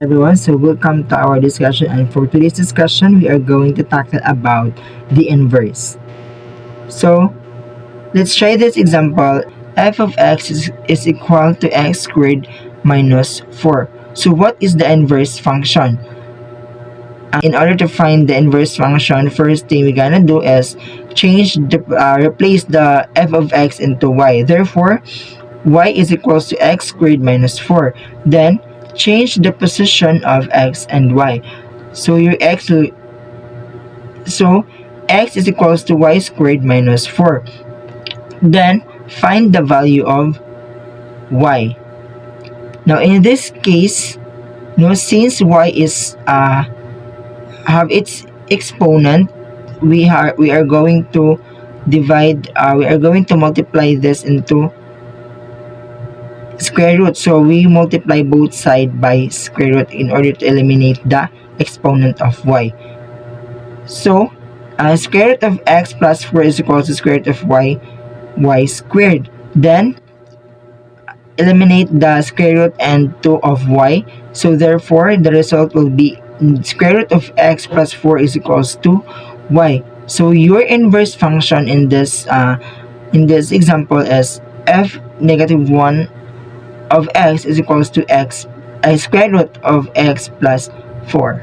Everyone, so welcome to our discussion, and for today's discussion we are going to tackle about the inverse. So let's try this example. F of x is equal to x squared minus 4. So what is the inverse function? In order to find the inverse function, first thing we're gonna do is replace the f of x into y. Therefore y is equals to x squared minus 4. Then change the position of x and y. So your x is equals to y squared minus 4. Then find the value of y. Now in this case, since y is have its exponent, we are going to multiply this into square root. So we multiply both sides by square root in order to eliminate the exponent of y. So square root of x plus 4 is equal to square root of y squared. Then eliminate the square root and 2 of y. So therefore the result will be square root of x plus 4 is equals to y. So your inverse function in this example is f negative 1 of x is equals to x square root of x plus 4.